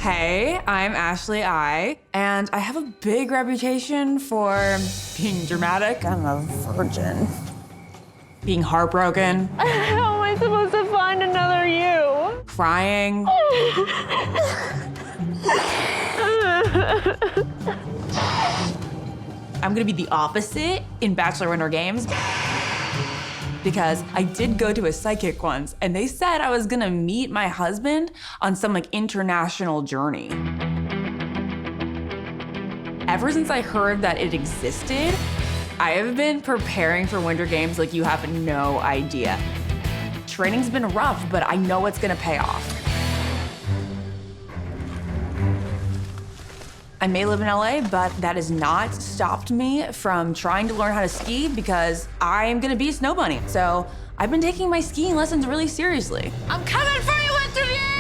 Hey, I'm Ashley I, and I have a big reputation for being dramatic. I'm a virgin. Being heartbroken. How am I supposed to find another you? Crying. I'm gonna be the opposite in Bachelor Winter Games because I did go to a psychic once and they said I was gonna meet my husband on some like international journey. Ever since I heard that it existed, I have been preparing for Winter Games like you have no idea. Training's been rough, but I know it's gonna pay off. I may live in LA, but that has not stopped me from trying to learn how to ski because I'm gonna be a snow bunny. So I've been taking my skiing lessons really seriously. I'm coming for you, Winter!